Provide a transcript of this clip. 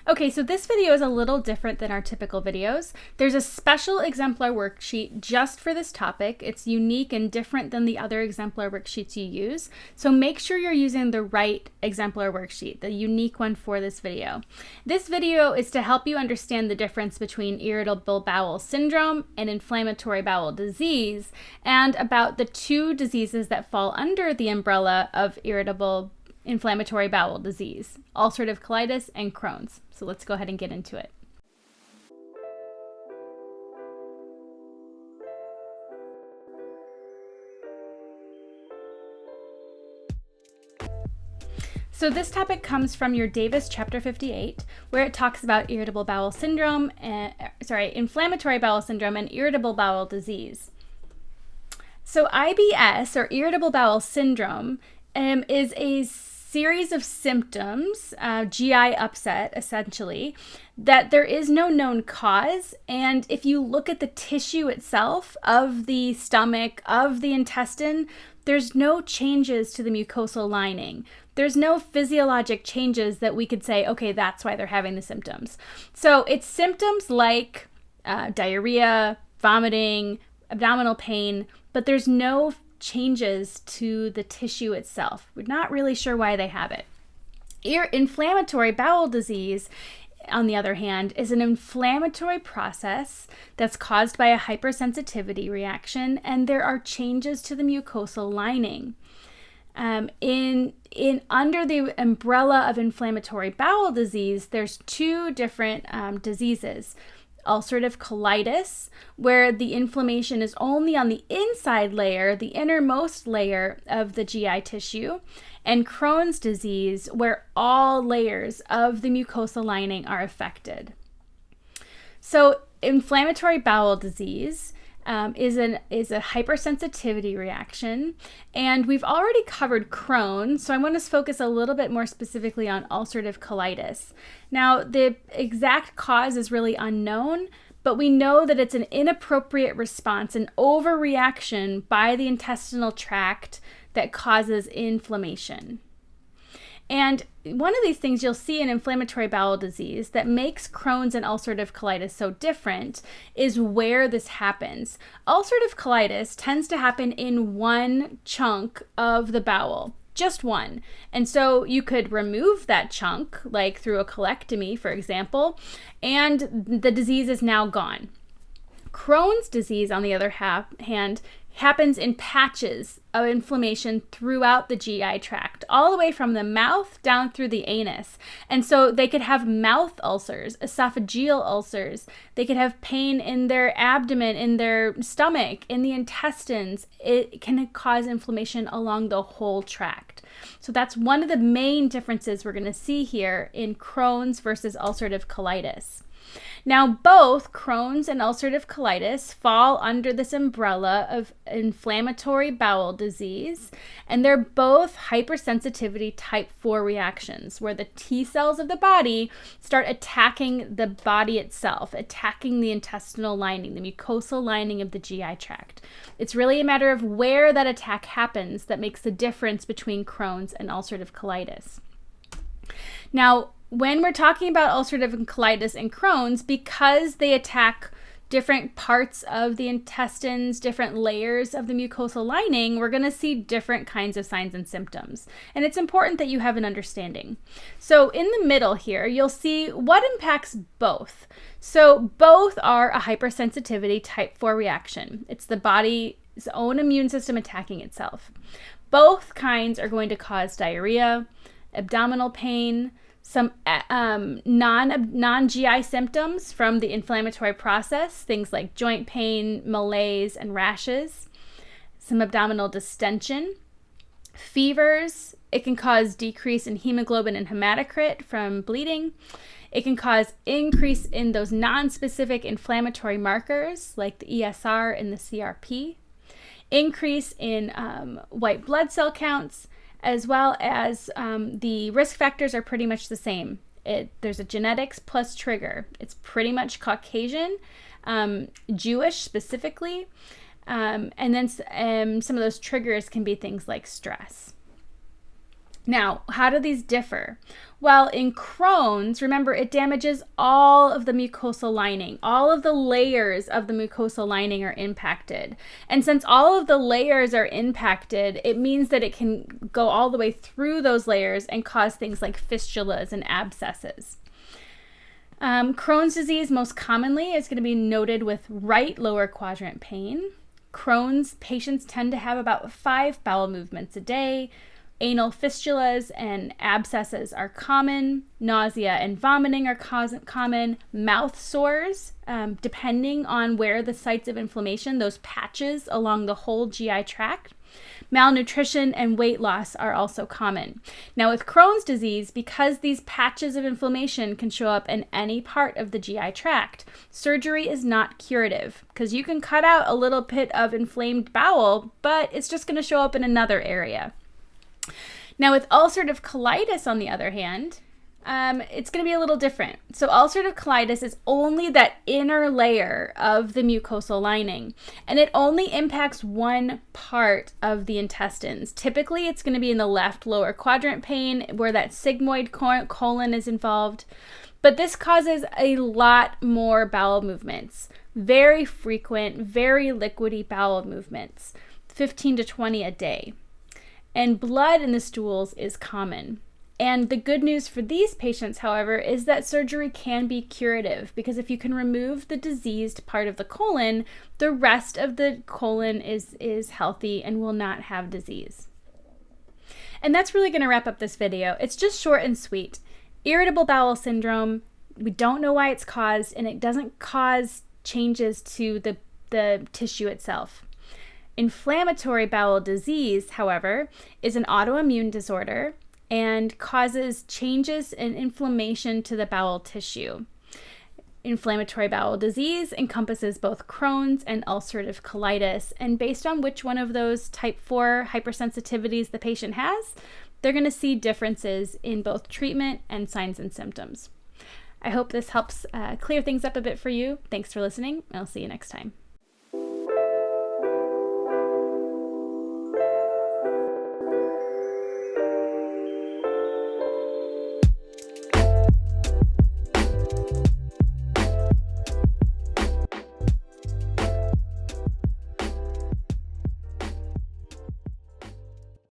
Okay, so this video is a little different than our typical videos. There's a special exemplar worksheet just for this topic. It's unique and different than the other exemplar worksheets you use. So make sure you're using the right exemplar worksheet, the unique one for this video. This video is to help you understand the difference between irritable bowel syndrome and inflammatory bowel disease, and about the two diseases that fall under the umbrella of inflammatory bowel disease, ulcerative colitis and Crohn's. So let's go ahead and get into it. So this topic comes from your Davis chapter 58, where it talks about irritable bowel syndrome, inflammatory bowel syndrome and irritable bowel disease. So IBS, or irritable bowel syndrome, is a series of symptoms, GI upset essentially, that there is no known cause. And if you look at the tissue itself of the stomach, of the intestine, there's no changes to the mucosal lining. There's no physiologic changes that we could say, okay, that's why they're having the symptoms. So it's symptoms like diarrhea, vomiting, abdominal pain, but there's no changes to the tissue itself. We're not really sure why they have it. Inflammatory bowel disease, on the other hand, is an inflammatory process that's caused by a hypersensitivity reaction, and there are changes to the mucosal lining. Under the umbrella of inflammatory bowel disease, there's two different diseases. Ulcerative colitis, where the inflammation is only on the inside layer, the innermost layer of the GI tissue, and Crohn's disease, where all layers of the mucosal lining are affected. So inflammatory bowel disease is a hypersensitivity reaction, and we've already covered Crohn's, so I want to focus a little bit more specifically on ulcerative colitis. Now, the exact cause is really unknown, but we know that it's an inappropriate response, an overreaction by the intestinal tract that causes inflammation. And one of these things you'll see in inflammatory bowel disease that makes Crohn's and ulcerative colitis so different is where this happens. Ulcerative colitis tends to happen in one chunk of the bowel, just one. And so you could remove that chunk, like through a colectomy, for example, and the disease is now gone. Crohn's disease, on the other hand, happens in patches of inflammation throughout the GI tract, all the way from the mouth down through the anus. And so they could have mouth ulcers, esophageal ulcers. They could have pain in their abdomen, in their stomach, in the intestines. It can cause inflammation along the whole tract. So that's one of the main differences we're going to see here in Crohn's versus ulcerative colitis. Now, both Crohn's and ulcerative colitis fall under this umbrella of inflammatory bowel disease, and they're both hypersensitivity type 4 reactions, where the T cells of the body start attacking the body itself, attacking the intestinal lining, the mucosal lining of the GI tract. It's really a matter of where that attack happens that makes the difference between Crohn's and ulcerative colitis. Now, when we're talking about ulcerative colitis and Crohn's, because they attack different parts of the intestines, different layers of the mucosal lining, we're going to see different kinds of signs and symptoms. And it's important that you have an understanding. So in the middle here, you'll see what impacts both. So both are a hypersensitivity type 4 reaction. It's the body's own immune system attacking itself. Both kinds are going to cause diarrhea, abdominal pain, some non-GI symptoms from the inflammatory process, things like joint pain, malaise, and rashes, some abdominal distension, fevers. It can cause decrease in hemoglobin and hematocrit from bleeding. It can cause increase in those non-specific inflammatory markers like the ESR and the CRP, increase in white blood cell counts, as well as the risk factors are pretty much the same. There's a genetics plus trigger. It's pretty much Caucasian, Jewish specifically, and then some of those triggers can be things like stress. Now, how do these differ? Well, in Crohn's, remember, it damages all of the mucosal lining. All of the layers of the mucosal lining are impacted. And since all of the layers are impacted, it means that it can go all the way through those layers and cause things like fistulas and abscesses. Crohn's disease most commonly is going to be noted with right lower quadrant pain. Crohn's patients tend to have about 5 bowel movements a day. Anal fistulas and abscesses are common. Nausea and vomiting are common. Mouth sores, depending on where the sites of inflammation, those patches along the whole GI tract. Malnutrition and weight loss are also common. Now, with Crohn's disease, because these patches of inflammation can show up in any part of the GI tract, surgery is not curative because you can cut out a little bit of inflamed bowel, but it's just going to show up in another area. Now, with ulcerative colitis, on the other hand, it's going to be a little different. So ulcerative colitis is only that inner layer of the mucosal lining, and it only impacts one part of the intestines. Typically, it's going to be in the left lower quadrant pain where that sigmoid colon is involved, but this causes a lot more bowel movements, very frequent, very liquidy bowel movements, 15 to 20 a day. And blood in the stools is common. And the good news for these patients, however, is that surgery can be curative because if you can remove the diseased part of the colon, the rest of the colon is healthy and will not have disease. And that's really going to wrap up this video. It's just short and sweet. Irritable bowel syndrome, we don't know why it's caused, and it doesn't cause changes to the tissue itself. Inflammatory bowel disease, however, is an autoimmune disorder and causes changes in inflammation to the bowel tissue. Inflammatory bowel disease encompasses both Crohn's and ulcerative colitis, and based on which one of those type 4 hypersensitivities the patient has, they're going to see differences in both treatment and signs and symptoms. I hope this helps clear things up a bit for you. Thanks for listening. I'll see you next time.